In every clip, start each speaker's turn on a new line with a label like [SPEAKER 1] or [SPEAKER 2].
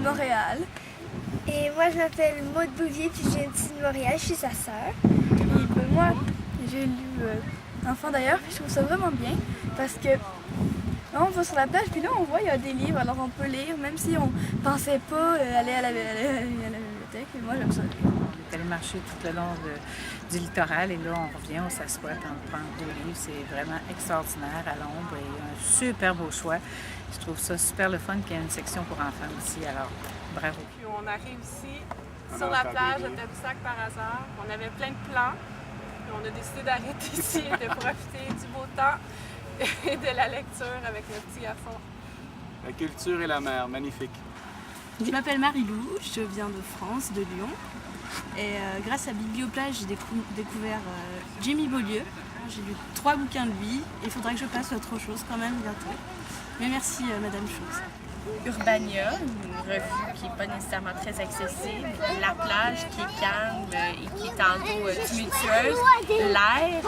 [SPEAKER 1] Montréal.
[SPEAKER 2] Et moi, je m'appelle Maud Bouvier, puis je viens de Montréal, je suis sa sœur.
[SPEAKER 1] Et moi, j'ai lu Enfant d'ailleurs, puis je trouve ça vraiment bien parce que là, on va sur la plage, puis là, on voit il y a des livres, alors on peut lire, même si on pensait pas aller à la bibliothèque. Et moi, j'aime ça.
[SPEAKER 3] On est allé marcher tout le long du littoral et là, on revient, on s'assoit, on prend 2 livres. C'est vraiment extraordinaire à l'ombre et un super beau choix. Je trouve ça super le fun qu'il y ait une section pour enfants aussi, alors bravo.
[SPEAKER 4] Puis on arrive ici, sur la plage de Tadoussac par hasard. On avait plein de plans. Puis on a décidé d'arrêter ici et de profiter du beau temps et de la lecture avec le petit garçon.
[SPEAKER 5] La culture et la mer, magnifique.
[SPEAKER 6] Je m'appelle Marie-Lou, je viens de France, de Lyon. Et grâce à Biblioplage, j'ai découvert Jamie Beaulieu. J'ai lu 3 bouquins de lui. Il faudrait que je passe à autre chose quand même bientôt. Mais merci Madame Chose.
[SPEAKER 7] Urbania, une revue qui n'est pas nécessairement très accessible. La plage qui est calme et qui est en eau tumultueuse. L'air,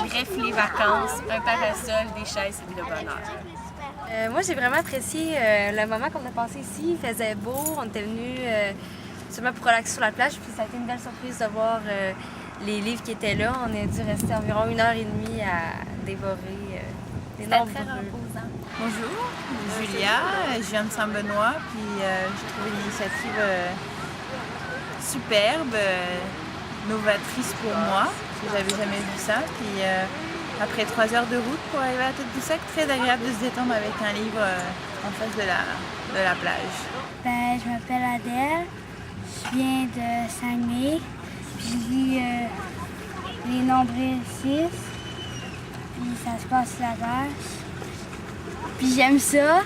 [SPEAKER 7] bref, les vacances, un parasol, des chaises et le bonheur.
[SPEAKER 8] Moi, j'ai vraiment apprécié le moment qu'on a passé ici. Il faisait beau, on était venus seulement pour relaxer sur la plage. Puis ça a été une belle surprise de voir les livres qui étaient là. On a dû rester environ 1h30 à dévorer les nombreux.
[SPEAKER 7] Très reposant.
[SPEAKER 3] Bonjour, Julia, je viens de Saint-Benoît, puis j'ai trouvé l'initiative superbe, novatrice pour moi, parce que j'avais jamais vu ça. Puis après 3 heures de route pour arriver à Tadoussac, très agréable de se détendre avec un livre en face de la plage.
[SPEAKER 2] Je m'appelle Adèle, je viens de Saguenay, je lis Les Nombrils 6, puis ça se passe la vache. Puis j'aime ça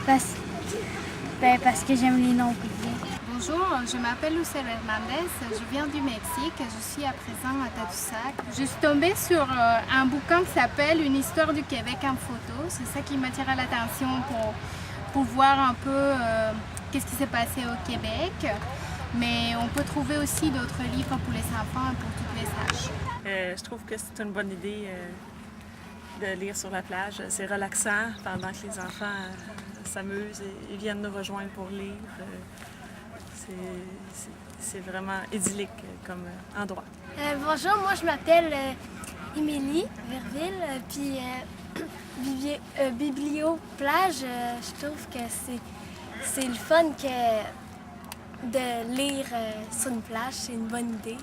[SPEAKER 2] parce que j'aime les nombrils.
[SPEAKER 9] Bonjour, je m'appelle Lucelle Hernandez, je viens du Mexique, je suis à présent à Tadoussac. Je suis tombée sur un bouquin qui s'appelle Une histoire du Québec en photo. C'est ça qui m'attira l'attention pour voir un peu qu'est-ce qui s'est passé au Québec. Mais on peut trouver aussi d'autres livres pour les enfants et pour toutes les âges.
[SPEAKER 4] Je trouve que c'est une bonne idée de lire sur la plage. C'est relaxant pendant que les enfants s'amusent et viennent nous rejoindre pour lire. C'est vraiment idyllique comme endroit.
[SPEAKER 2] Bonjour, moi je m'appelle Émilie Verville, puis Biblioplage, je trouve que c'est le fun de lire sur une plage, c'est une bonne idée.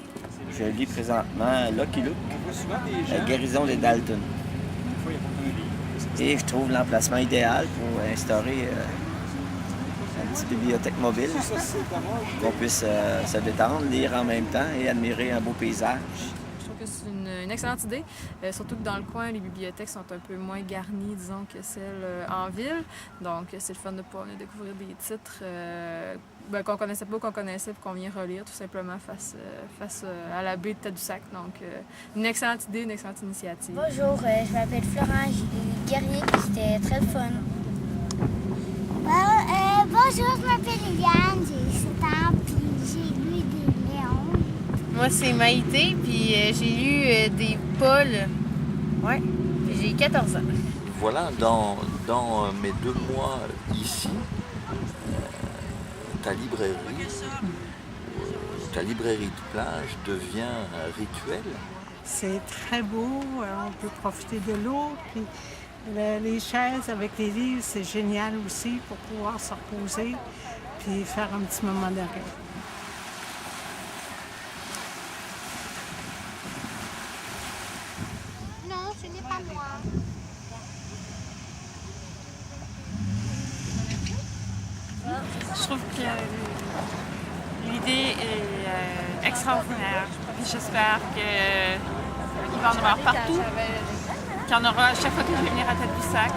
[SPEAKER 10] Je lis présentement Lucky Luke, La guérison des Dalton. Et je trouve l'emplacement idéal pour instaurer une petite bibliothèque mobile, qu'on puisse se détendre, lire en même temps et admirer un beau paysage.
[SPEAKER 1] Je trouve que c'est une excellente idée, surtout que dans le coin, les bibliothèques sont un peu moins garnies, disons, que celles en ville. Donc, c'est le fun de pouvoir venir découvrir des titres qu'on connaissait pas ou qu'on connaissait et qu'on vient relire tout simplement face à la baie de Tadoussac. Donc, une excellente idée, une excellente initiative.
[SPEAKER 2] Bonjour, je m'appelle Florent Guerrier, c'était très fun. Bonjour, je m'appelle Liliane, j'ai 7 ans, puis j'ai lu des Léons.
[SPEAKER 11] Moi, c'est Maïté, puis j'ai lu des Paul. Ouais, puis j'ai 14 ans.
[SPEAKER 12] Voilà, dans mes 2 mois ici, ta librairie ta librairie de plage devient un rituel.
[SPEAKER 13] C'est très beau, on peut profiter de l'eau, puis les chaises avec les livres, c'est génial aussi pour pouvoir se reposer puis faire un petit moment d'arrêt.
[SPEAKER 9] Non, ce n'est pas moi.
[SPEAKER 14] Je trouve que l'idée est extraordinaire. J'espère qu'il va en avoir partout, qu'il y en aura à chaque fois que je vais venir à Tadoussac.